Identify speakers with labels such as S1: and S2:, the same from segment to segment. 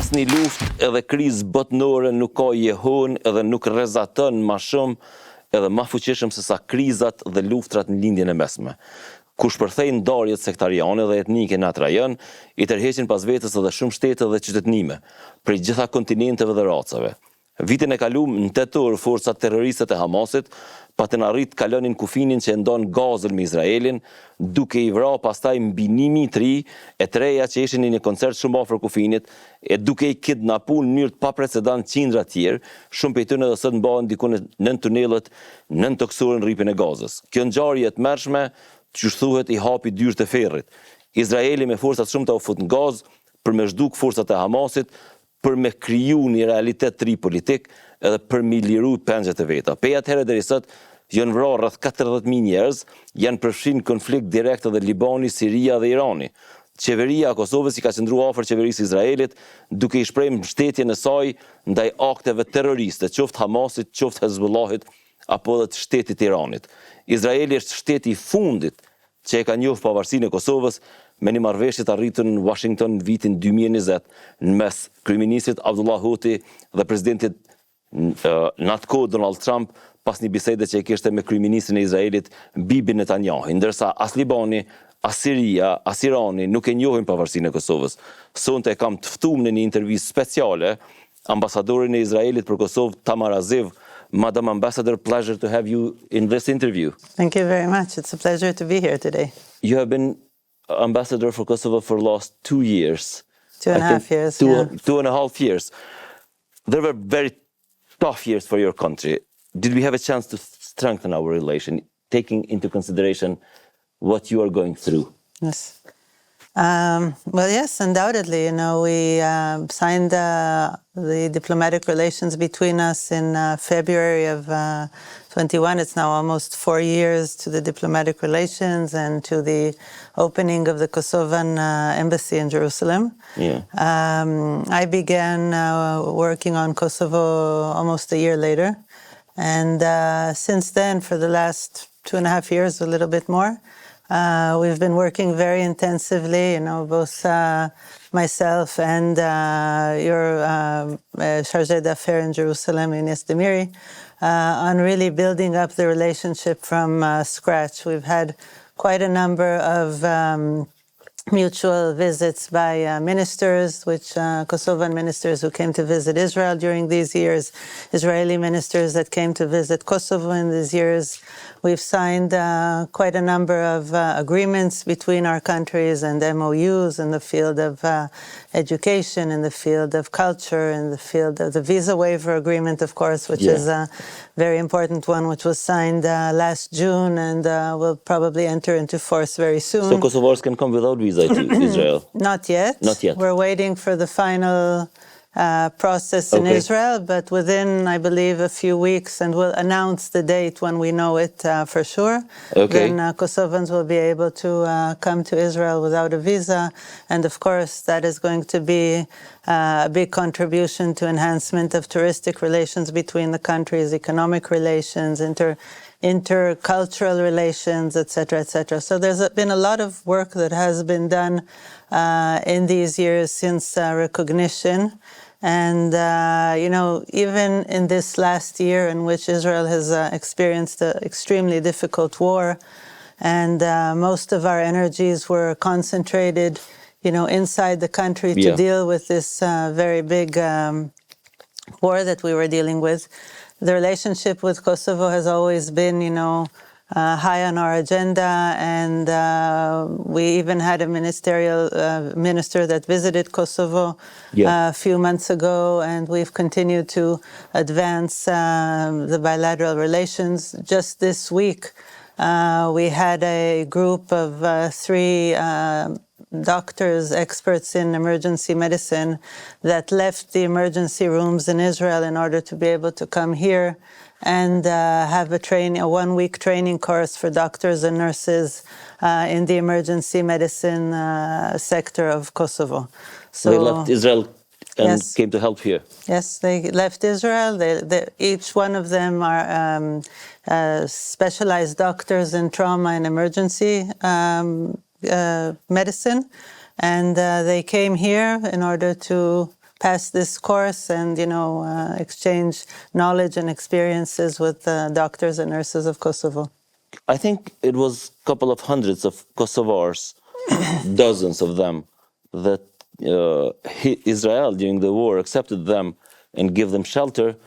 S1: asnjë luftë edhe krizë botërore nuk ka jehon edhe nuk rrezaton më shumë edhe më fuqishëm se sa krizat dhe luftrat në lindjen e mesme. Kush përthej ndarjet sektariane dhe etnike në atë rajon, i tërheqin pas vetës edhe shumë shtete dhe qytetënime, prej gjitha kontinenteve dhe racave. Vitin e kaluar në tetor, forcat terroriste të Hamasit patën arrit kalonin kufinin që e ndon Gazën me Izraelin, duke i vrarë pastaj mbi 1.003 e treja që ishin në një koncert shumë afër kufinit, e duke i kidnapuar në mënyrë të paprecedent qindra të tjerë, shumë prej tyre edhe sot mbahen diku nën tunelet, nën toksorin rripin e Gazës. Kjo ngjarje e tmerrshme që thuhet i hapi dyrë të ferrit. Izraeli me forcat shumë të u fut në Gazë për me zhduk forcat e Hamasit, për me kriju një realitet të ri politik edhe për me liru pengjet e veta. Pej atëherë deri sot janë vrarë rreth 40.000 njerëz, janë përfshin konflikt direkt edhe Libani, Siria dhe Irani. Qeveria e Kosovës i ka qëndruar afër qeverisë së Izraelit, duke i shprehur mbështetjen e saj ndaj akteve terroriste, qoftë Hamasit, qoftë Hezbollahit apo edhe të shtetit Iranit. Izraeli është shteti i fundit që e ka njohur pavarësinë e Kosovës me një marrëveshje të arritur në Washington në vitin 2020 në mes kryeministit Abdullah Hoti dhe presidentit në atë kohë Donald Trump pas një bisede që e kishte me kryeministrin e Izraelit Bibi Netanyahu, ndërsa as Libani, as Siria, as Irani nuk e njohin pavarësinë e Kosovës. Sonte e kam të ftuar në një intervistë speciale ambasadorin e Izraelit për Kosovë, Tamara. Madam Ambassador, pleasure to have you in this interview.
S2: Thank you very much. It's a pleasure to be here today.
S1: You have been ambassador for Kosovo for the last 2 years.
S2: 2.5 years,
S1: two,
S2: yeah.
S1: 2.5 years. There were very tough years for your country. Did we have a chance to strengthen our relation, taking into consideration what you are going through?
S2: Yes. Well, yes, undoubtedly. You know, we signed the diplomatic relations between us in February of 21. It's now almost 4 years to the diplomatic relations and to the opening of the Kosovan embassy in Jerusalem.
S1: Yeah.
S2: I began working on Kosovo almost a year later. And since then, for the last 2.5 years, a little bit more, we've been working very intensively, you know, both myself and your chargé d'affaires in Jerusalem, Ines Demiri, on really building up the relationship from scratch. We've had quite a number of mutual visits by ministers, which Kosovan ministers who came to visit Israel during these years, Israeli ministers that came to visit Kosovo in these years. We've signed quite a number of agreements between our countries and MOUs in the field of education, in the field of culture, in the field of the visa waiver agreement, of course, which is a very important one, which was signed last June and will probably enter into force very soon.
S1: So Kosovars can come without visa to Israel?
S2: Not yet.
S1: Not yet.
S2: We're waiting for the final process in Israel, but within, I believe, a few weeks, and we'll announce the date when we know it for sure. Then Kosovans will be able to come to Israel without a visa, and of course that is going to be a big contribution to enhancement of touristic relations between the countries, economic relations, intercultural relations, etc., etc. So there's been a lot of work that has been done in these years since recognition. And, you know, even in this last year in which Israel has experienced an extremely difficult war, and most of our energies were concentrated, you know, inside the country to deal with this very big war that we were dealing with. The relationship with Kosovo has always been, you know, high on our agenda, and we even had a ministerial minister that visited Kosovo a few months ago, and we've continued to advance the bilateral relations. Just this week, we had a group of 3 doctors, experts in emergency medicine, that left the emergency rooms in Israel in order to be able to come here and have a 1-week training course for doctors and nurses in the emergency medicine sector of Kosovo. So
S1: they left Israel and came to help here.
S2: Yes, they left Israel. Each one of them are specialized doctors in trauma and emergency medicine, and they came here in order to pass this course and, exchange knowledge and experiences with doctors and nurses of Kosovo.
S1: I think it was a couple of hundreds of Kosovars, dozens of them, that Israel during the war accepted them and gave them shelter.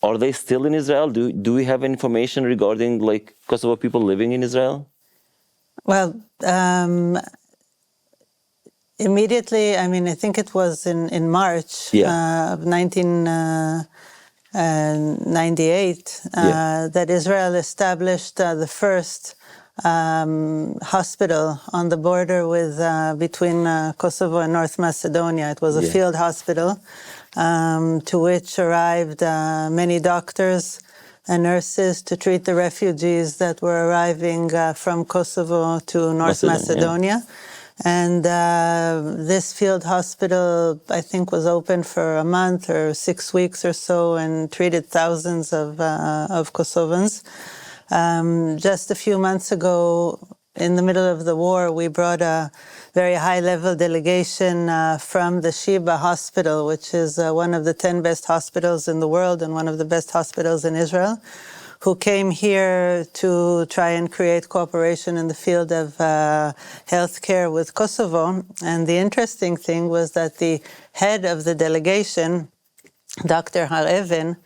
S1: Are they still in Israel? Do we have information regarding Kosovo people living in Israel?
S2: Well, immediately, I think it was in March of 1998 that Israel established the first hospital on the border between Kosovo and North Macedonia. It was a field hospital to which arrived many doctors and nurses to treat the refugees that were arriving from Kosovo to North Macedonia. And this field hospital, I think, was open for a month or 6 weeks or so and treated thousands of Kosovans. Just a few months ago, in the middle of the war, we brought a very high-level delegation from the Sheba Hospital, which is one of the 10 best hospitals in the world and one of the best hospitals in Israel, who came here to try and create cooperation in the field of healthcare with Kosovo. And the interesting thing was that the head of the delegation, Dr. Har-Even,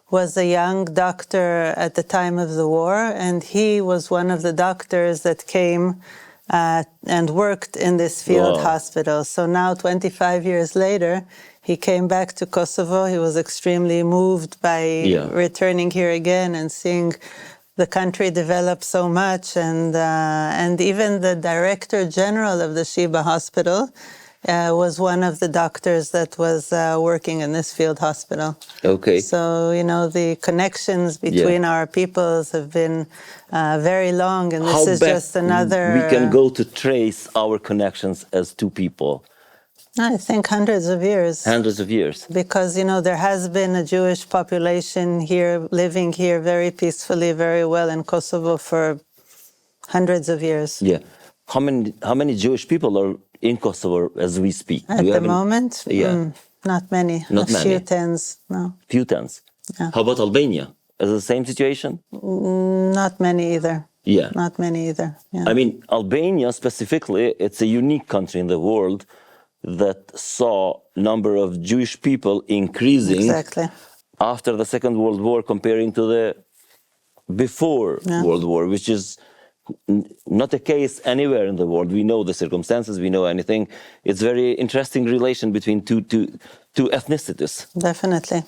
S2: was a young doctor at the time of the war, and he was one of the doctors that came and worked in this field hospital. So now, 25 years later, he came back to Kosovo. He was extremely moved by returning here again and seeing the country develop so much. And even the director general of the Sheba Hospital was one of the doctors that was working in this field hospital.
S1: Okay.
S2: So, the connections between our peoples have been very long, and this is just another...
S1: we can go to trace our connections as two people?
S2: I think hundreds of years.
S1: Hundreds of years.
S2: Because, there has been a Jewish population here, living here very peacefully, very well in Kosovo for hundreds of years.
S1: Yeah. How many Jewish people are in Kosovo as we speak?
S2: At the moment?
S1: Yeah.
S2: Not many.
S1: Not many.
S2: A few tens, no.
S1: Few tens.
S2: Yeah.
S1: How about Albania? Is it the same situation?
S2: Not many either.
S1: Yeah.
S2: Not many either. Yeah.
S1: Albania specifically, it's a unique country in the world that saw number of Jewish people increasing after the Second World War comparing to the before World War, which is not a case anywhere in the world. We know the circumstances, we know anything. It's very interesting relation between two ethnicities.
S2: Definitely.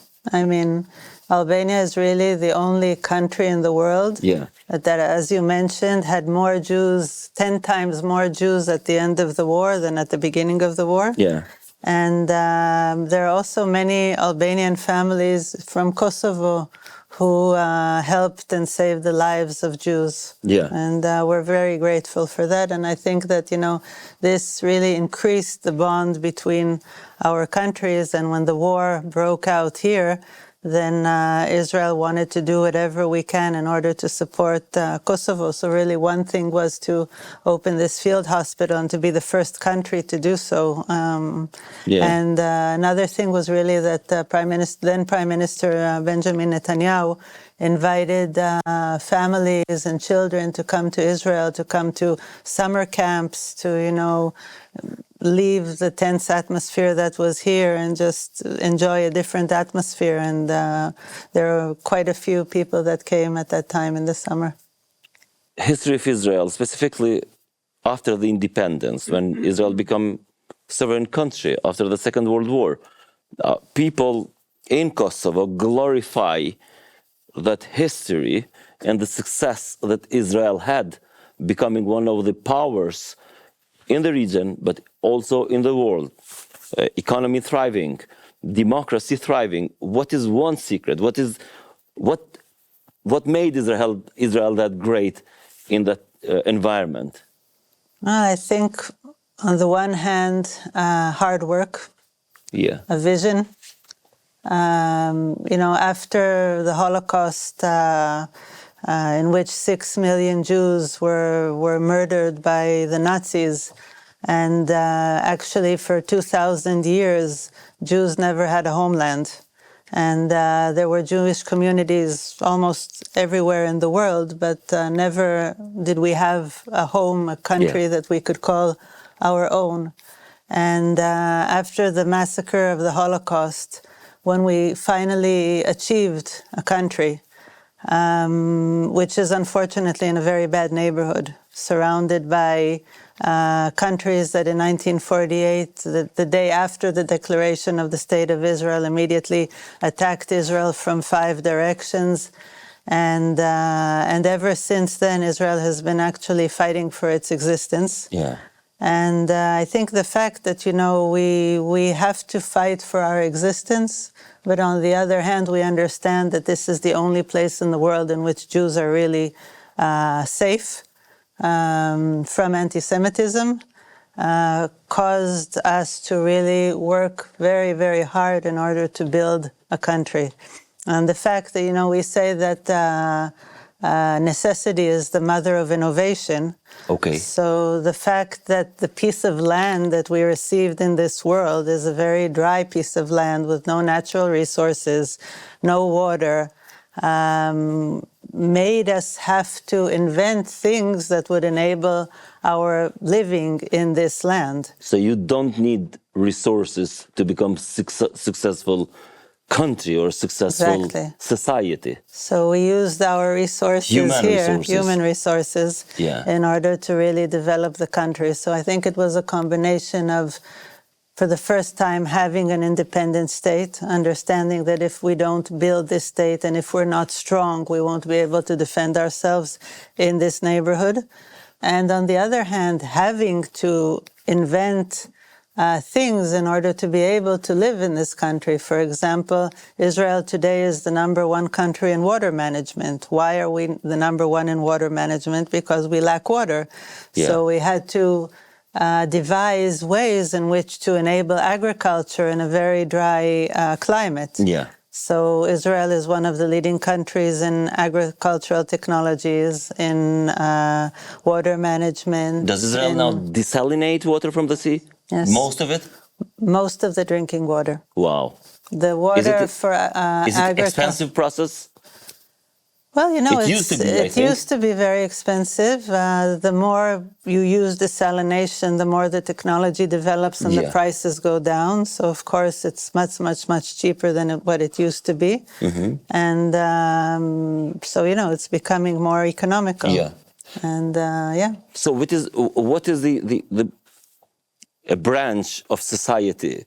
S2: Albania is really the only country in the world that, as you mentioned, had more Jews, 10 times more Jews at the end of the war than at the beginning of the war.
S1: Yeah.
S2: And there are also many Albanian families from Kosovo who helped and saved the lives of Jews.
S1: Yeah.
S2: And we're very grateful for that. And I think that, this really increased the bond between our countries. And when the war broke out here, then Israel wanted to do whatever we can in order to support Kosovo. So really one thing was to open this field hospital and to be the first country to do so. And another thing was really that then Prime Minister Benjamin Netanyahu invited families and children to come to Israel, to come to summer camps, to, leave the tense atmosphere that was here and just enjoy a different atmosphere. And there were quite a few people that came at that time in the summer.
S1: History of Israel, specifically after the independence, when Israel became a sovereign country after the Second World War, people in Kosovo glorify that history and the success that Israel had, becoming one of the powers in the region, but also in the world. Economy thriving, democracy thriving. What is one secret? What made Israel that great in that environment?
S2: I think, on the one hand, hard work, a vision. After the Holocaust, in which 6 million Jews were murdered by the Nazis, And actually, for 2,000 years, Jews never had a homeland. And there were Jewish communities almost everywhere in the world, but never did we have a home, a country that we could call our own. And after the massacre of the Holocaust, when we finally achieved a country, which is unfortunately in a very bad neighborhood, surrounded by countries that in 1948, the day after the declaration of the State of Israel, immediately attacked Israel from 5 directions. And ever since then, Israel has been actually fighting for its existence.
S1: Yeah.
S2: And I think the fact that, we have to fight for our existence, but on the other hand, we understand that this is the only place in the world in which Jews are really safe from anti-Semitism, caused us to really work very, very hard in order to build a country. And the fact that, we say that necessity is the mother of innovation.
S1: Okay.
S2: So the fact that the piece of land that we received in this world is a very dry piece of land with no natural resources, no water, made us have to invent things that would enable our living in this land.
S1: So you don't need resources to become successful country or successful society.
S2: So we used our resources human resources, in order to really develop the country. So I think it was a combination of, for the first time, having an independent state, understanding that if we don't build this state and if we're not strong, we won't be able to defend ourselves in this neighborhood. And on the other hand, having to invent things in order to be able to live in this country. For example, Israel today is the #1 country in water management. Why are we the #1 in water management? Because we lack water. So we had to devise ways in which to enable agriculture in a very dry climate. So Israel is one of the leading countries in agricultural technologies, in water management.
S1: Does Israel now desalinate water from the sea?
S2: Yes.
S1: Most of it?
S2: Most of the drinking water.
S1: Wow.
S2: The water for agriculture.
S1: Is it an expensive process?
S2: Well,
S1: it
S2: used to be very expensive. The more you use desalination, the more the technology develops and the prices go down. So, of course, it's much, much, much cheaper than what it used to be. And so, it's becoming more economical. And,
S1: So what is a branch of society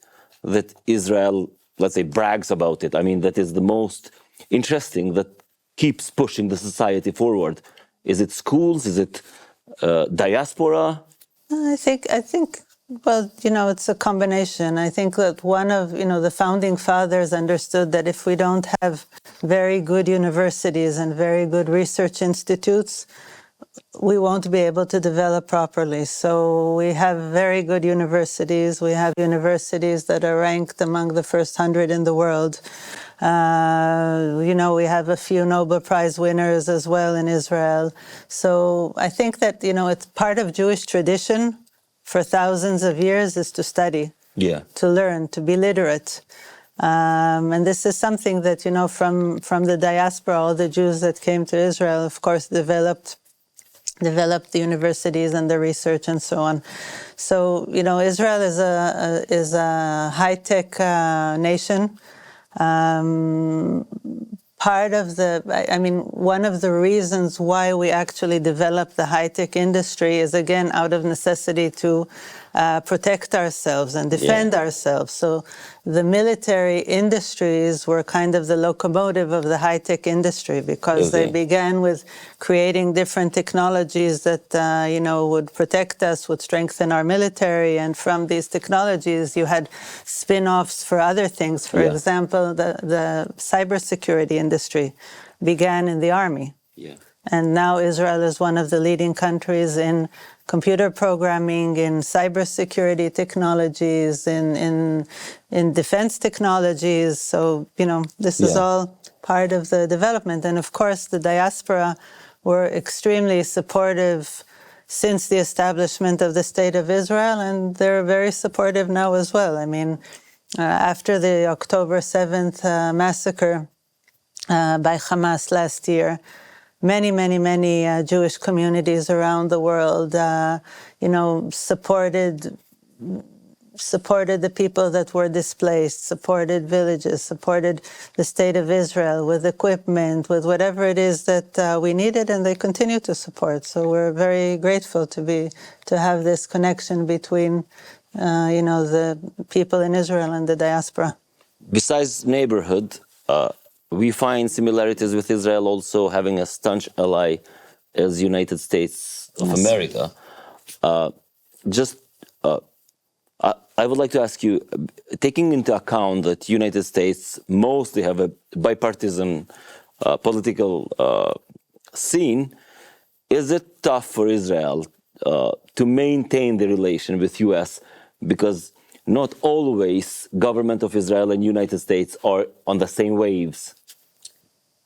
S1: that Israel, let's say, brags about it? I mean, that is the most interesting, that keeps pushing the society forward? Is it schools? Is it diaspora?
S2: I think, well, it's a combination. I think that one of, the founding fathers understood that if we don't have very good universities and very good research institutes, we won't be able to develop properly. So we have very good universities. We have universities that are ranked among the first 100 in the world. We have a few Nobel Prize winners as well in Israel. So I think that, it's part of Jewish tradition for thousands of years is to study, to learn, to be literate. And this is something that, from the diaspora, all the Jews that came to Israel, of course, developed the universities and the research and so on. So, Israel is a high-tech nation. One of the reasons why we actually developed the high-tech industry is, again, out of necessity to protect ourselves and defend ourselves. So the military industries were kind of the locomotive of the high-tech industry because they began with creating different technologies that, would protect us, would strengthen our military. And from these technologies, you had spin-offs for other things. For example, the cybersecurity industry began in the army. And now Israel is one of the leading countries in computer programming, in cybersecurity technologies, in defense technologies. So, this is all part of the development. And of course, the diaspora were extremely supportive since the establishment of the State of Israel, and they're very supportive now as well. I mean, after the October 7th massacre by Hamas last year, many Jewish communities around the world, supported the people that were displaced, supported villages, supported the State of Israel with equipment, with whatever it is that we needed, and they continue to support. So we're very grateful to have this connection between, the people in Israel and the diaspora.
S1: Besides neighborhood, we find similarities with Israel also having a staunch ally as United States of America. I would like to ask you, taking into account that United States mostly have a bipartisan political scene, is it tough for Israel to maintain the relation with U.S. because not always government of Israel and United States are on the same waves?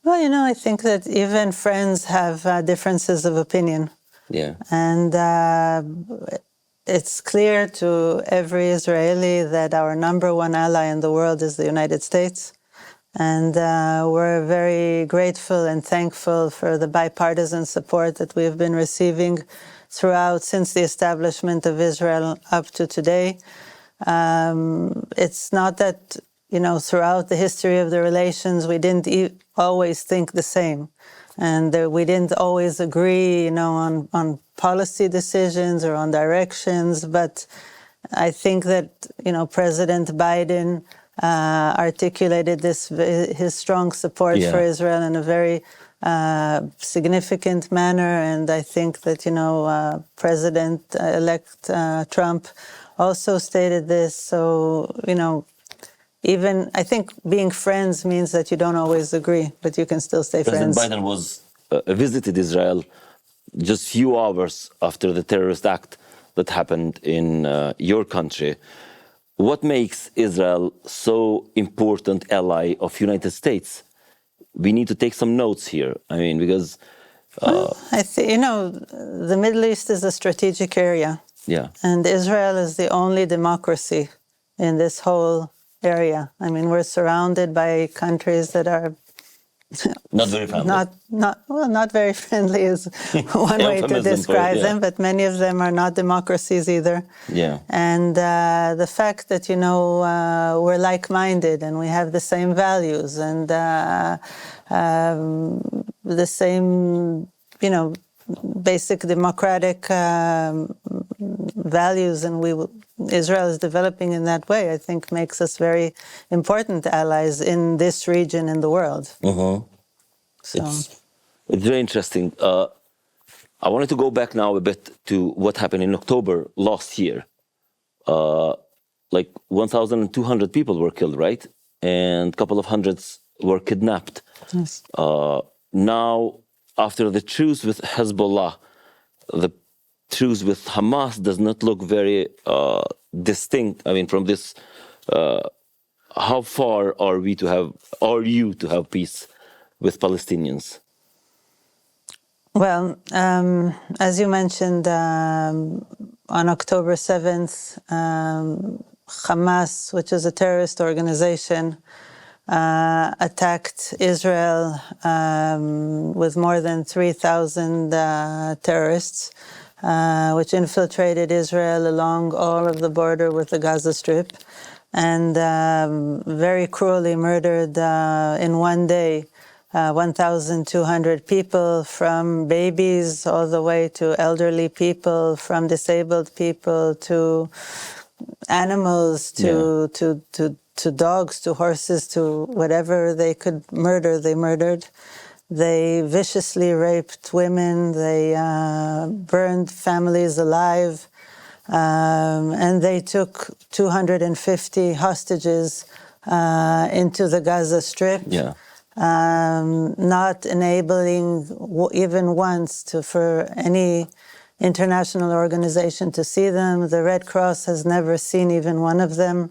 S2: Well, I think that even friends have differences of opinion.
S1: Yeah.
S2: And it's clear to every Israeli that our number one ally in the world is the United States. And we're very grateful and thankful for the bipartisan support that we've been receiving since the establishment of Israel up to today. It's not that, throughout the history of the relations, we didn't always think the same. And we didn't always agree, on policy decisions or on directions. But I think that, President Biden articulated his strong support for Israel in a very significant manner. And I think that, President-elect Trump also stated this. So, even, I think being friends means that you don't always agree, but you can still stay friends.
S1: President Biden visited Israel just few hours after the terrorist act that happened in your country. What makes Israel so important ally of United States? We need to take some notes here. I mean, because...
S2: I think, the Middle East is a strategic area.
S1: Yeah.
S2: And Israel is the only democracy in this whole area. I mean, we're surrounded by countries that are
S1: not very friendly.
S2: Not very friendly is one way to describe them, but many of them are not democracies either.
S1: Yeah.
S2: And the fact that, we're like-minded and we have the same values and the same, basic democratic values, and Israel is developing in that way, I think makes us very important allies in this region in the world.
S1: Uh-huh.
S2: So.
S1: It's very interesting. I wanted to go back now a bit to what happened in October last year. Like 1,200 people were killed, right? And a couple of hundreds were kidnapped.
S2: Yes.
S1: Now, after the truce with Hezbollah, the truce with Hamas does not look very distinct. I mean, from this, how far are you to have peace with Palestinians?
S2: Well, as you mentioned, on October 7th, Hamas, which is a terrorist organization, attacked Israel with more than 3,000 terrorists, which infiltrated Israel along all of the border with the Gaza Strip, and very cruelly murdered in one day 1,200 people, from babies all the way to elderly people, from disabled people to animals, to dogs, to horses, to whatever they could murder, they murdered. They viciously raped women, they burned families alive, and they took 250 hostages into the Gaza Strip, not enabling even once for any international organization to see them. The Red Cross has never seen even one of them.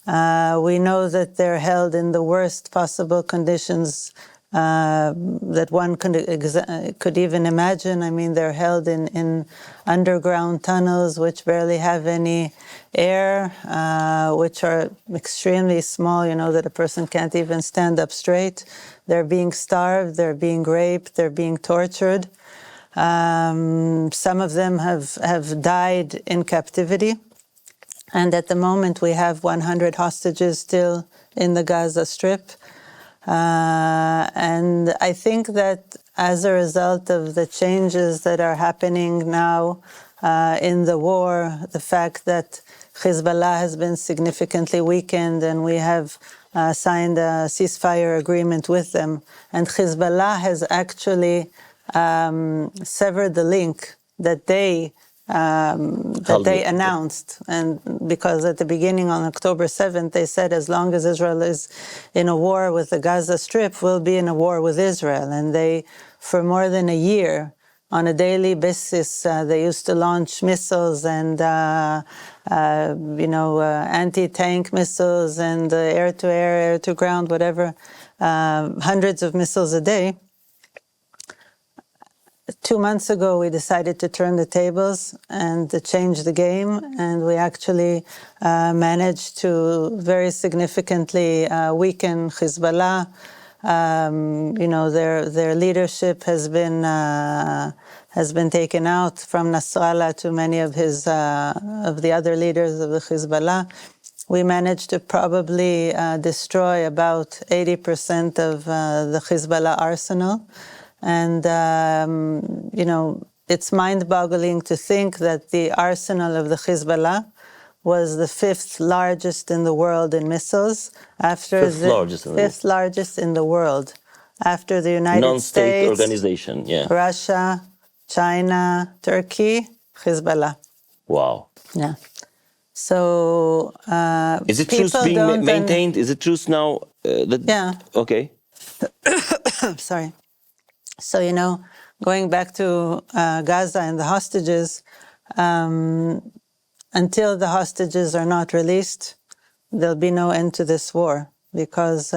S2: We know that they're held in the worst possible conditions that one could even imagine. I mean, they're held in underground tunnels which barely have any air, which are extremely small, that a person can't even stand up straight. They're being starved, they're being raped, they're being tortured. Some of them have died in captivity. And at the moment, we have 100 hostages still in the Gaza Strip. And I think that as a result of the changes that are happening now in the war, the fact that Hezbollah has been significantly weakened and we have signed a ceasefire agreement with them, and Hezbollah has actually severed the link that they announced. And because at the beginning on October 7th, they said as long as Israel is in a war with the Gaza Strip, we'll be in a war with Israel. And they, for more than a year, on a daily basis, they used to launch missiles and, anti-tank missiles and air-to-air, air-to-ground, whatever, hundreds of missiles a day. 2 months ago, we decided to turn the tables and to change the game, and we actually managed to very significantly weaken Hezbollah. Their leadership has been taken out from Nasrallah to many of the other leaders of the Hezbollah. We managed to probably destroy about 80% of the Hezbollah arsenal. And, it's mind-boggling to think that the arsenal of the Hezbollah was the 5th largest in the world in missiles. Fifth largest in the world. After the United
S1: Non-state
S2: States,
S1: organization, yeah.
S2: Russia, China, Turkey, Hezbollah.
S1: Wow.
S2: Yeah. So,
S1: is it truce being maintained? Is it truce now?
S2: Yeah.
S1: Okay.
S2: Sorry. So, going back to Gaza and the hostages, until the hostages are not released, there'll be no end to this war, because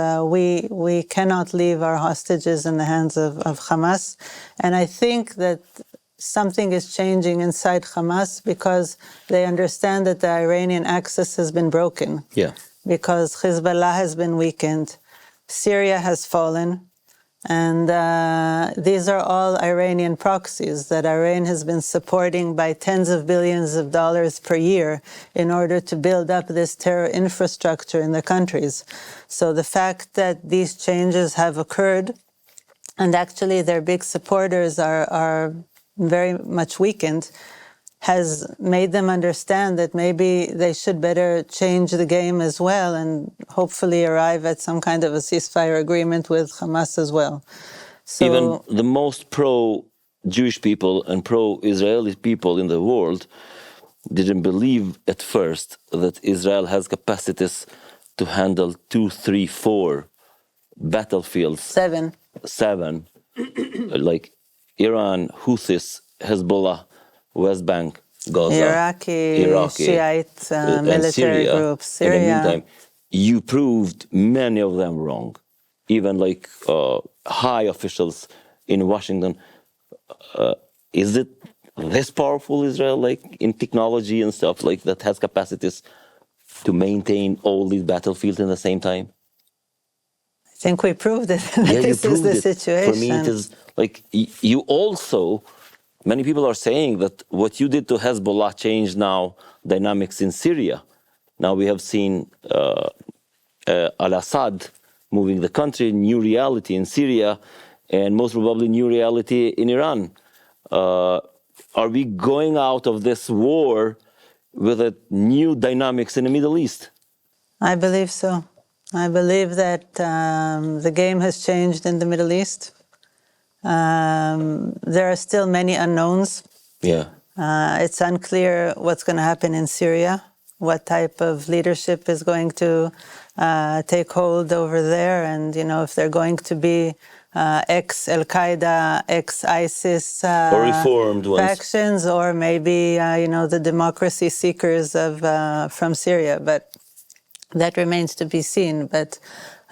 S2: we cannot leave our hostages in the hands of Hamas. And I think that something is changing inside Hamas, because they understand that the Iranian axis has been broken.
S1: Yeah.
S2: Because Hezbollah has been weakened, Syria has fallen, and these are all Iranian proxies that Iran has been supporting by tens of billions of dollars per year in order to build up this terror infrastructure in the countries. So the fact that these changes have occurred, and actually their big supporters are very much weakened, has made them understand that maybe they should better change the game as well and hopefully arrive at some kind of a ceasefire agreement with Hamas as well. So,
S1: even the most pro-Jewish people and pro-Israeli people in the world didn't believe at first that Israel has capacities to handle 2, 3, 4 battlefields. 7. Like Iran, Houthis, Hezbollah, West Bank, Gaza,
S2: Iraqi Shiite military
S1: Syria,
S2: groups, Syria.
S1: In the meantime, you proved many of them wrong. Even like high officials in Washington. Is it this powerful, Israel, like in technology and stuff like that, has capacities to maintain all these battlefields in the same time?
S2: I think we proved it. This is the situation.
S1: For me, it is like you also. Many people are saying that what you did to Hezbollah changed now dynamics in Syria. Now we have seen al-Assad moving the country, new reality in Syria, and most probably new reality in Iran. Are we going out of this war with a new dynamics in the Middle East?
S2: I believe so. I believe that the game has changed in the Middle East. There are still many unknowns.
S1: Yeah.
S2: It's unclear what's going to happen in Syria, what type of leadership is going to take hold over there, and if they're going to be ex-Al-Qaeda, ex-ISIS
S1: or reformed
S2: factions, or maybe the democracy seekers from Syria. But that remains to be seen. But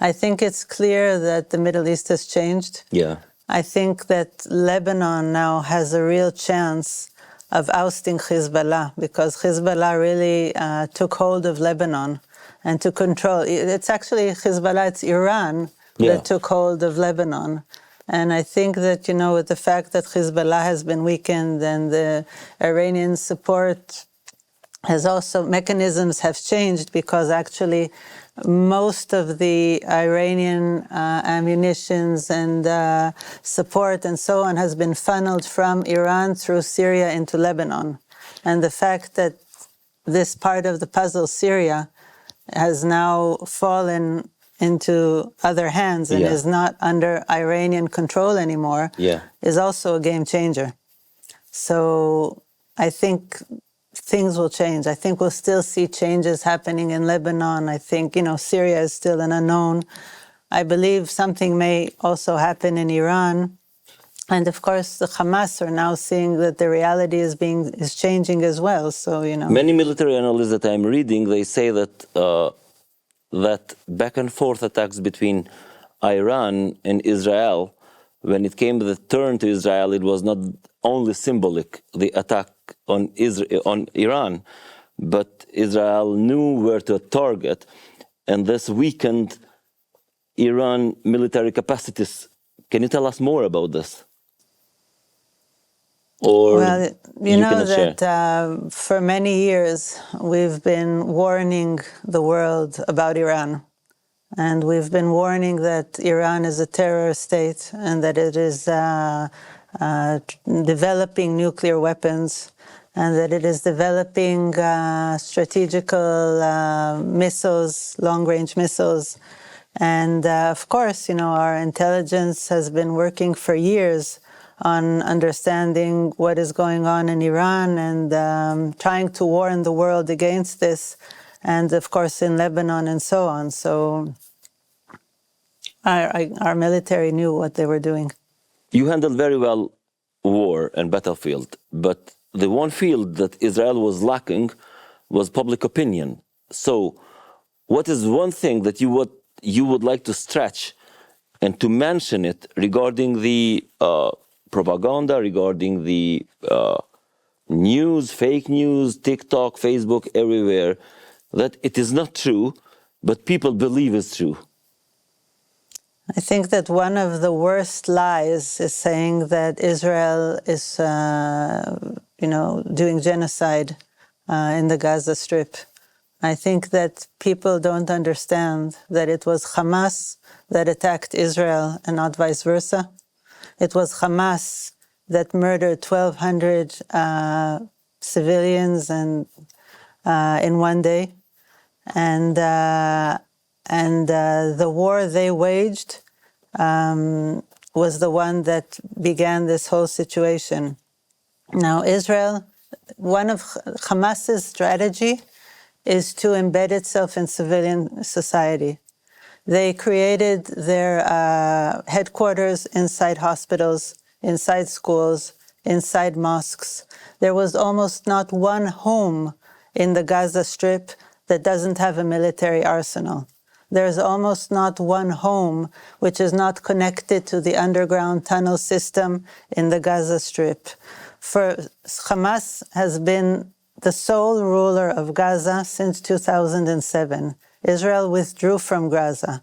S2: I think it's clear that the Middle East has changed.
S1: Yeah.
S2: I think that Lebanon now has a real chance of ousting Hezbollah, because Hezbollah really took hold of Lebanon and to control. It's actually Hezbollah, it's Iran that took hold of Lebanon. And I think that, with the fact that Hezbollah has been weakened and the Iranian support has also, mechanisms have changed, because actually most of the Iranian ammunitions and support and so on has been funneled from Iran through Syria into Lebanon. And the fact that this part of the puzzle, Syria, has now fallen into other hands and is not under Iranian control anymore is also a game changer. So I think things will change. I think we'll still see changes happening in Lebanon. I think, Syria is still an unknown. I believe something may also happen in Iran. And of course, the Hamas are now seeing that the reality is changing as well. So,
S1: Many military analysts that I'm reading, they say that that back and forth attacks between Iran and Israel, when it came to the turn to Israel, it was not only symbolic, the attack on Iran, but Israel knew where to target, and this weakened Iran military capacities. Can you tell us more about this?
S2: Well, you know that for many years we've been warning the world about Iran. And we've been warning that Iran is a terror state and that it is developing nuclear weapons and that it is developing strategical missiles, long-range missiles. And of course, our intelligence has been working for years on understanding what is going on in Iran and trying to warn the world against this, and of course in Lebanon and so on. So our military knew what they were doing.
S1: You handled very well war and battlefield, but the one field that Israel was lacking was public opinion. So what is one thing that you would like to stretch and to mention it regarding the propaganda, regarding the news, fake news, TikTok, Facebook, everywhere, that it is not true, but people believe it's true?
S2: I think that one of the worst lies is saying that Israel is, doing genocide in the Gaza Strip. I think that people don't understand that it was Hamas that attacked Israel and not vice versa. It was Hamas that murdered 1,200 civilians in one day. And the war they waged was the one that began this whole situation. Now, Israel, one of Hamas's strategy is to embed itself in civilian society. They created their headquarters inside hospitals, inside schools, inside mosques. There was almost not one home in the Gaza Strip that doesn't have a military arsenal. There's almost not one home which is not connected to the underground tunnel system in the Gaza Strip. For Hamas has been the sole ruler of Gaza since 2007. Israel withdrew from Gaza.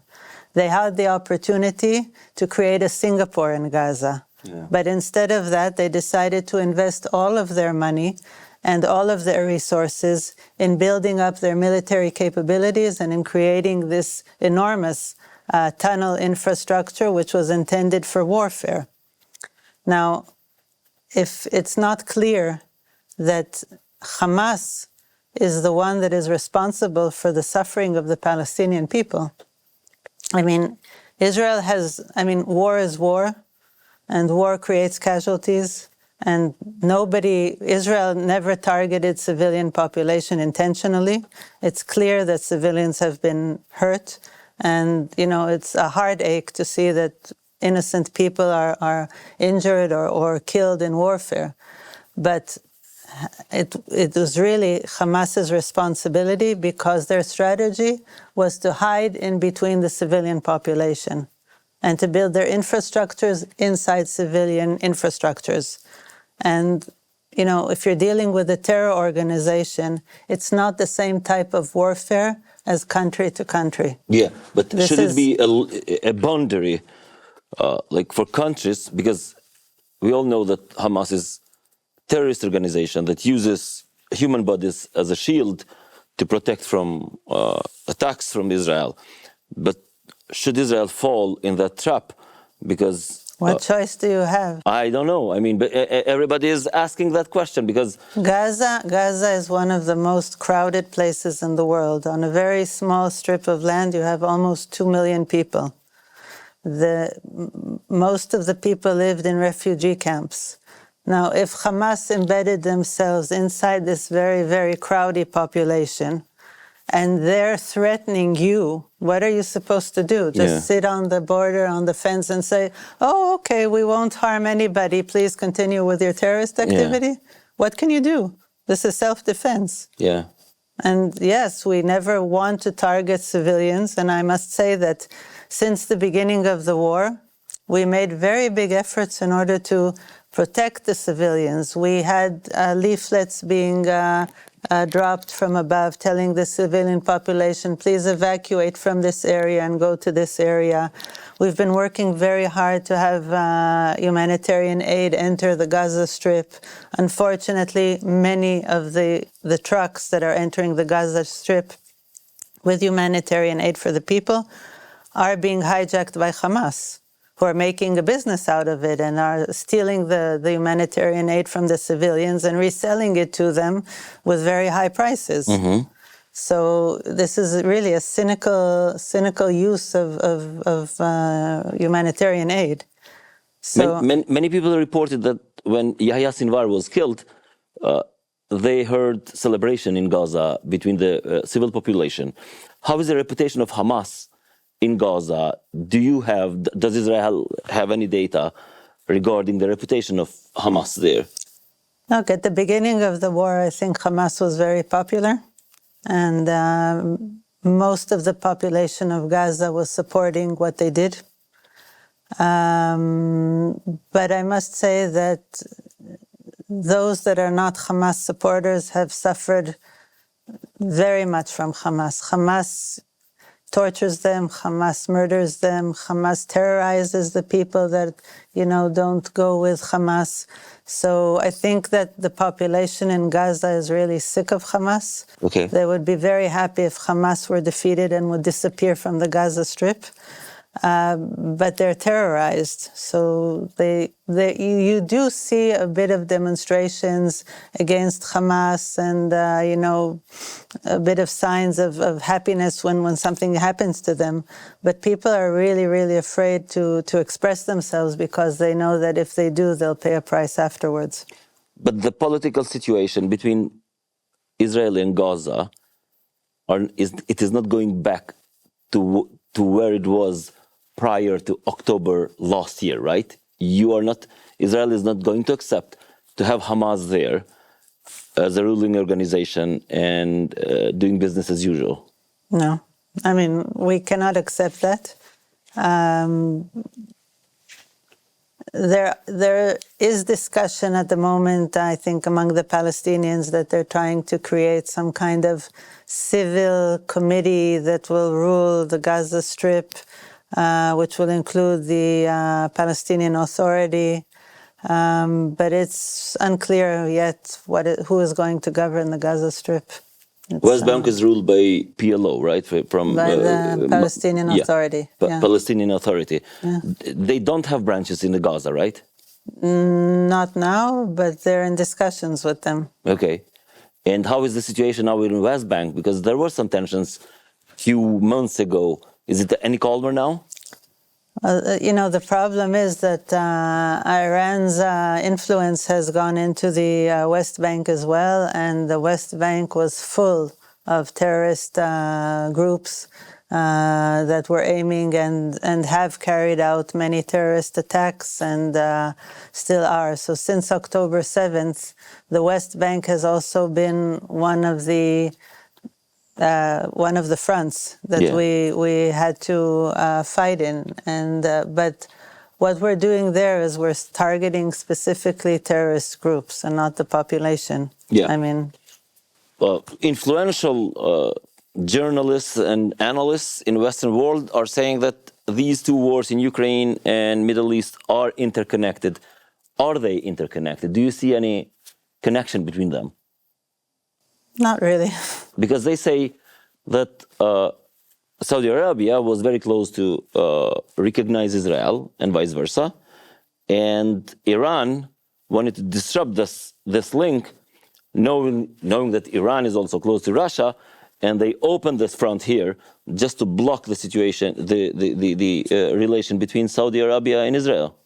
S2: They had the opportunity to create a Singapore in Gaza. Yeah. But instead of that, they decided to invest all of their money and all of their resources in building up their military capabilities and in creating this enormous tunnel infrastructure, which was intended for warfare. Now, if it's not clear that Hamas is the one that is responsible for the suffering of the Palestinian people, Israel has, war is war, and war creates casualties, and Israel never targeted civilian population intentionally. It's clear that civilians have been hurt, and, it's a heartache to see that innocent people are injured or killed in warfare. But it was really Hamas's responsibility because their strategy was to hide in between the civilian population and to build their infrastructures inside civilian infrastructures. And, if you're dealing with a terror organization, it's not the same type of warfare as country to country.
S1: Yeah, but should it be a boundary, like for countries? Because we all know that Hamas is a terrorist organization that uses human bodies as a shield to protect from attacks from Israel. But should Israel fall in that trap? Because
S2: what choice do you have?
S1: I don't know. I mean, but everybody is asking that question because
S2: Gaza is one of the most crowded places in the world. On a very small strip of land, you have almost 2 million people. Most of the people lived in refugee camps. Now, if Hamas embedded themselves inside this very, very crowded population, and they're threatening you, what are you supposed to do? Just sit on the border, on the fence, and say, oh, okay, we won't harm anybody. Please continue with your terrorist activity? Yeah. What can you do? This is self-defense.
S1: Yeah.
S2: And yes, we never want to target civilians. And I must say that since the beginning of the war, we made very big efforts in order to protect the civilians. We had leaflets being dropped from above telling the civilian population, please evacuate from this area and go to this area. We've been working very hard to have humanitarian aid enter the Gaza Strip. Unfortunately, many of the trucks that are entering the Gaza Strip with humanitarian aid for the people are being hijacked by Hamas, who are making a business out of it and are stealing the humanitarian aid from the civilians and reselling it to them with very high prices. Mm-hmm. So this is really a cynical use of humanitarian aid. So
S1: many people reported that when Yahya Sinwar was killed, they heard celebration in Gaza between the civil population. How is the reputation of Hamas in Gaza? Does Israel have any data regarding the reputation of Hamas there?
S2: Look, at the beginning of the war, I think Hamas was very popular, and most of the population of Gaza was supporting what they did. But I must say that those that are not Hamas supporters have suffered very much from Hamas. Hamas tortures them, Hamas murders them, Hamas terrorizes the people that, don't go with Hamas. So I think that the population in Gaza is really sick of Hamas.
S1: Okay.
S2: They would be very happy if Hamas were defeated and would disappear from the Gaza Strip. But they're terrorized. So you do see a bit of demonstrations against Hamas and, a bit of signs of happiness when something happens to them. But people are really, really afraid to express themselves because they know that if they do, they'll pay a price afterwards.
S1: But the political situation between Israel and Gaza, it is not going back to where it was prior to October last year, right? Israel is not going to accept to have Hamas there as a ruling organization and doing business as usual.
S2: No, I mean, we cannot accept that. There is discussion at the moment, I think, among the Palestinians that they're trying to create some kind of civil committee that will rule the Gaza Strip, which will include the Palestinian Authority. But it's unclear yet who is going to govern the Gaza Strip.
S1: West Bank is ruled by PLO, right?
S2: By the Palestinian Authority.
S1: Palestinian Authority.
S2: Yeah.
S1: They don't have branches in the Gaza, right?
S2: Not now, but they're in discussions with them.
S1: Okay. And how is the situation now in West Bank? Because there were some tensions a few months ago. Is it any calmer now?
S2: The problem is that Iran's influence has gone into the West Bank as well, and the West Bank was full of terrorist groups that were aiming and have carried out many terrorist attacks and still are. So since October 7th, the West Bank has also been one of the fronts that we had to fight in. And but what we're doing there is we're targeting specifically terrorist groups and not the population.
S1: Yeah.
S2: I mean,
S1: influential journalists and analysts in the Western world are saying that these two wars in Ukraine and Middle East are interconnected. Are they interconnected? Do you see any connection between them?
S2: Not really.
S1: Because they say that Saudi Arabia was very close to recognize Israel and vice versa, and Iran wanted to disrupt this link, knowing that Iran is also close to Russia, and they opened this front here just to block the situation, the relation between Saudi Arabia and Israel.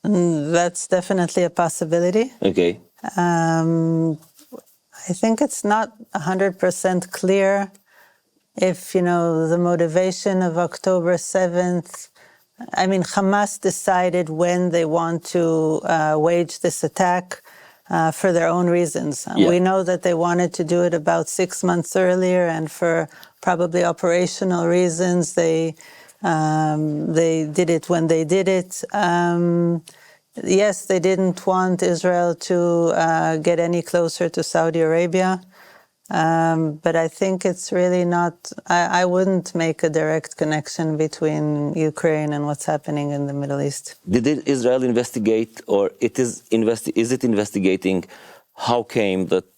S2: That's definitely a possibility.
S1: Okay.
S2: I think it's not 100% clear if, the motivation of October 7th, I mean, Hamas decided when they want to wage this attack for their own reasons.
S1: Yeah.
S2: We know that they wanted to do it about 6 months earlier, and for probably operational reasons, they did it when they did it. Yes, they didn't want Israel to get any closer to Saudi Arabia, but I think it's really not, I wouldn't make a direct connection between Ukraine and what's happening in the Middle East.
S1: Did Israel investigate, or is it investigating how came that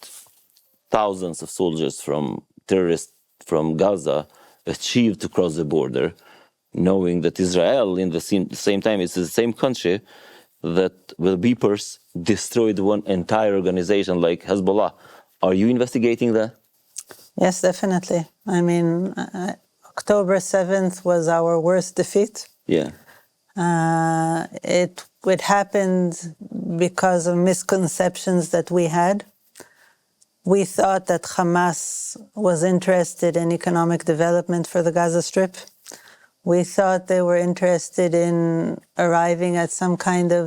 S1: thousands of soldiers from terrorists from Gaza achieved to cross the border, knowing that Israel, in the same time, is the same country that with beepers destroyed one entire organization like Hezbollah. Are you investigating that?
S2: Yes, definitely. I mean, October 7th was our worst defeat.
S1: Yeah.
S2: It happened because of misconceptions that we had. We thought that Hamas was interested in economic development for the Gaza Strip. We thought they were interested in arriving at some kind of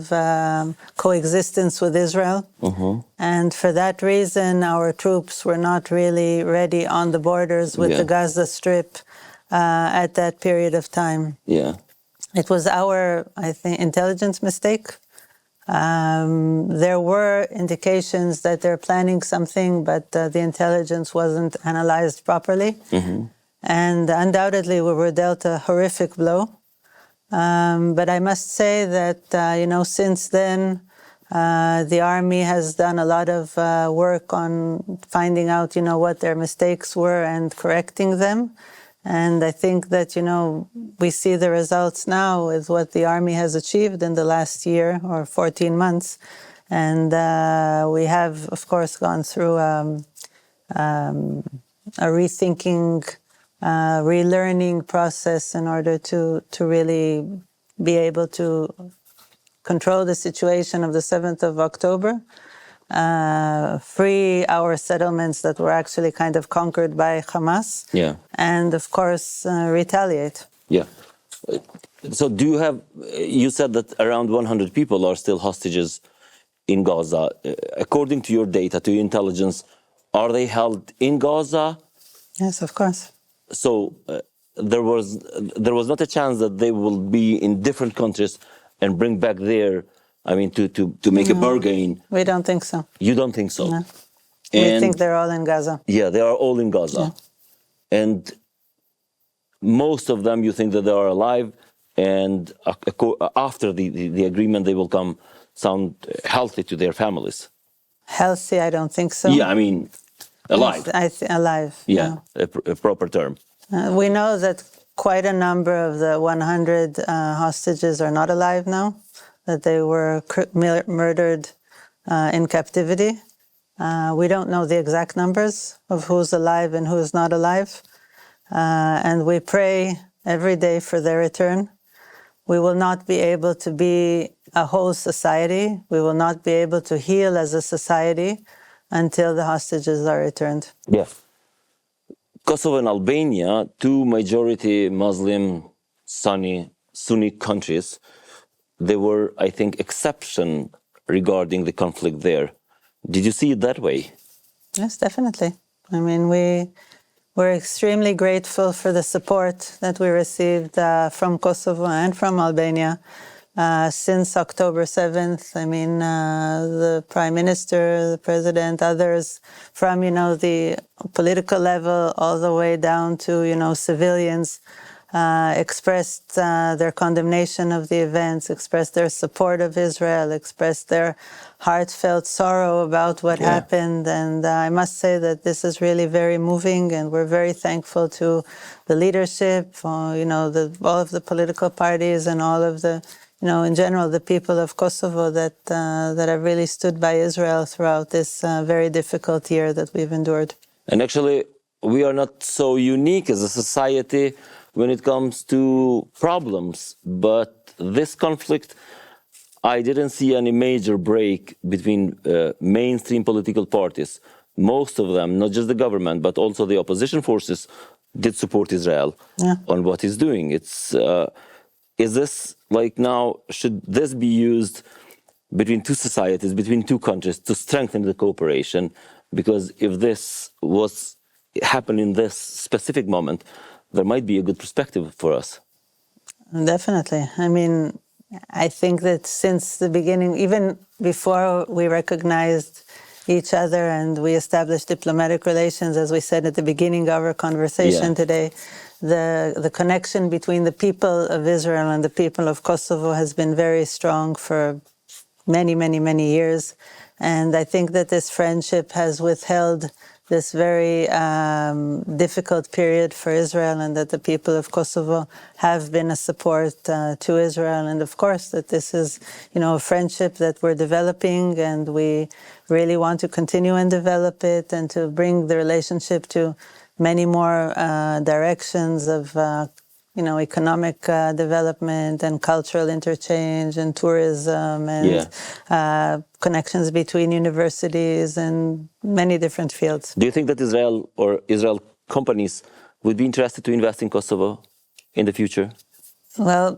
S2: coexistence with Israel. Mm-hmm. And for that reason, our troops were not really ready on the borders with the Gaza Strip at that period of time.
S1: Yeah.
S2: It was our, I think, intelligence mistake. There were indications that they're planning something, but the intelligence wasn't analyzed properly. Mm-hmm. And undoubtedly, we were dealt a horrific blow. But I must say that, since then, the army has done a lot of work on finding out, what their mistakes were and correcting them. And I think that, we see the results now with what the army has achieved in the last year or 14 months. And we have, of course, gone through a rethinking, relearning process in order to really be able to control the situation of the 7th of October, free our settlements that were actually kind of conquered by Hamas, and of course retaliate. Yeah.
S1: So you said that around 100 people are still hostages in Gaza. According to your data, to your intelligence, are they held in Gaza?
S2: Yes, of course.
S1: So there was not a chance that they will be in different countries and bring back their, to make a bargain.
S2: We don't think so.
S1: You don't think so?
S2: No. We think they're all in Gaza.
S1: Yeah, they are all in Gaza.
S2: Yeah.
S1: And most of them, you think that they are alive, and after the agreement, they will sound healthy to their families.
S2: Healthy, I don't think so.
S1: Yeah, alive.
S2: Alive.
S1: Yeah, a proper term.
S2: We know that quite a number of the 100 hostages are not alive now, that they were murdered in captivity. We don't know the exact numbers of who's alive and who's not alive. And we pray every day for their return. We will not be able to be a whole society. We will not be able to heal as a society until the hostages are returned.
S1: Yeah. Kosovo and Albania, two majority Muslim Sunni countries, they were, I think, exception regarding the conflict there. Did you see it that way?
S2: Yes, definitely. I mean, we're extremely grateful for the support that we received from Kosovo and from Albania since October 7th. I mean, the Prime Minister, the President, others from, the political level all the way down to, civilians expressed their condemnation of the events, expressed their support of Israel, expressed their heartfelt sorrow about what happened. And I must say that this is really very moving, and we're very thankful to the leadership, all of the political parties and all of the, in general, the people of Kosovo that have really stood by Israel throughout this very difficult year that we've endured.
S1: And actually, we are not so unique as a society when it comes to problems, but this conflict, I didn't see any major break between mainstream political parties. Most of them, not just the government, but also the opposition forces, did support Israel on what he's doing. It's is this like now, should this be used between two societies, between two countries to strengthen the cooperation? Because if this was happened in this specific moment, there might be a good perspective for us.
S2: Definitely. I mean, I think that since the beginning, even before we recognized each other and we established diplomatic relations, as we said at the beginning of our conversation today, the connection between the people of Israel and the people of Kosovo has been very strong for many, many, many years. And I think that this friendship has withheld this very difficult period for Israel, and that the people of Kosovo have been a support to Israel. And of course, that this is, a friendship that we're developing, and we really want to continue and develop it and to bring the relationship to many more directions of economic development and cultural interchange and tourism and connections between universities and many different fields.
S1: Do you think that Israel or Israel companies would be interested to invest in Kosovo in the future?
S2: Well,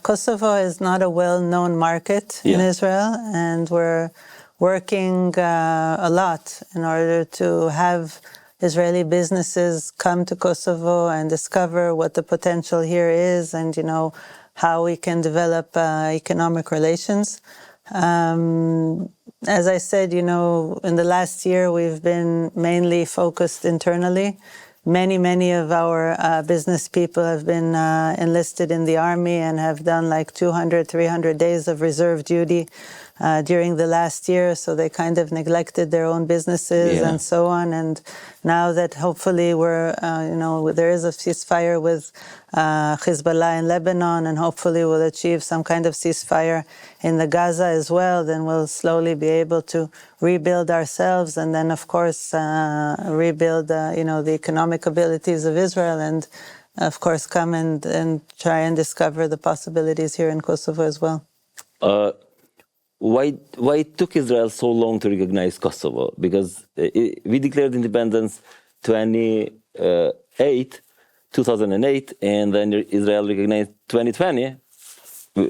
S2: Kosovo is not a well-known market in Israel, and we're working a lot in order to have Israeli businesses come to Kosovo and discover what the potential here is, and how we can develop economic relations. As I said, in the last year we've been mainly focused internally. Many of our business people have been enlisted in the army and have done like 200, 300 days of reserve duty during the last year, so they kind of neglected their own businesses and so on. And now that hopefully there is a ceasefire with Hezbollah in Lebanon, and hopefully we'll achieve some kind of ceasefire in the Gaza as well, then we'll slowly be able to rebuild ourselves, and then of course rebuild the economic abilities of Israel, and of course come and try and discover the possibilities here in Kosovo as well.
S1: Why it took Israel so long to recognize Kosovo? Because we declared independence 2008, and then Israel recognized 2020.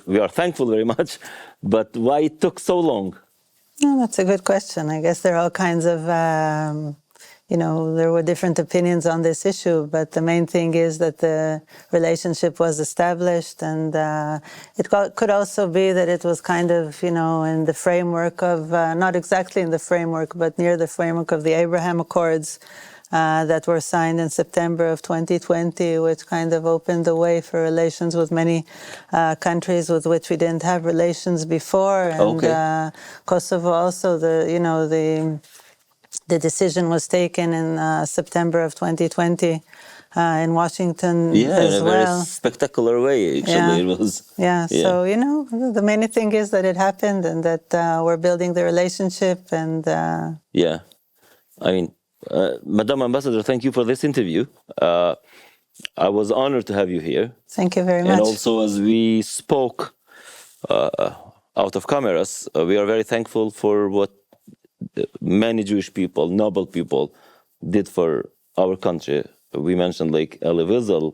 S1: We are thankful very much, but why it took so long?
S2: Oh, that's a good question. I guess there are all kinds of, there were different opinions on this issue, but the main thing is that the relationship was established, and it could also be that it was kind of, in the framework of, not exactly in the framework, but near the framework of the Abraham Accords that were signed in September of 2020, which kind of opened the way for relations with many countries with which we didn't have relations before. And Kosovo also, the decision was taken in September of 2020 in Washington as well.
S1: In a very spectacular way, actually. It was.
S2: So, the main thing is that it happened, and that we're building the relationship. And
S1: I mean, Madam Ambassador, thank you for this interview. I was honored to have you here.
S2: Thank you very much.
S1: And also, as we spoke out of cameras, we are very thankful for what many Jewish people, noble people, did for our country we mentioned like Elie Wiesel.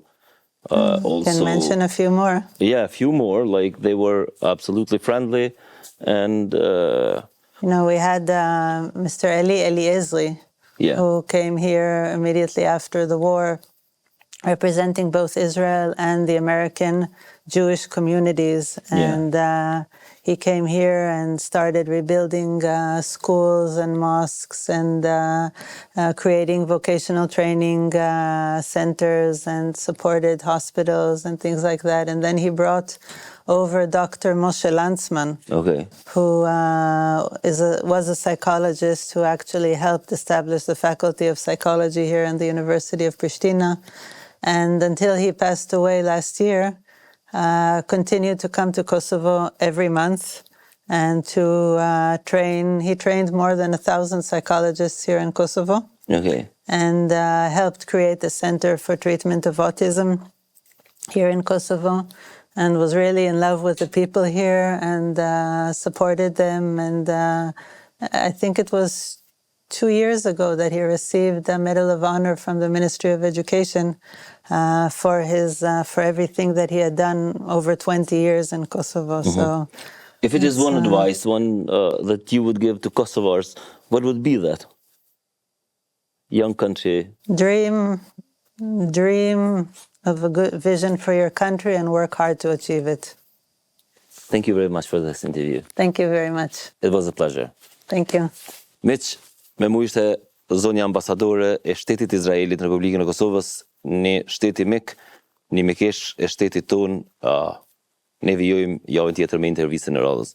S1: Also,
S2: can mention a few more.
S1: Yeah, a few more. Like they were absolutely friendly, and
S2: we had Mr. Eli Esli, who came here immediately after the war, representing both Israel and the American Jewish communities. And he came here and started rebuilding schools and mosques and creating vocational training centers and supported hospitals and things like that. And then he brought over Dr. Moshe Lantzman, who was a psychologist who actually helped establish the Faculty of Psychology here in the University of Pristina. And until he passed away last year, continued to come to Kosovo every month and to train. He trained more than 1,000 psychologists here in Kosovo. And helped create the Center for Treatment of Autism here in Kosovo, and was really in love with the people here and supported them. And I think it was 2 years ago that he received the Medal of Honor from the Ministry of Education for everything that he had done over 20 years in Kosovo. So,
S1: if it is one advice, that you would give to Kosovars, what would be that? Young country.
S2: Dream of a good vision for your country and work hard to achieve it.
S1: Thank you very much for this interview.
S2: Thank you very much.
S1: It was a pleasure.
S2: Thank you.
S1: Miq, me mu ishte zonja ambasadore e shtetit Izraelit në Republikën e Kosovës, një shteti mik, një mikesh e shtetit ton, ne vijojmë javën tjetër me intervistën e radhës.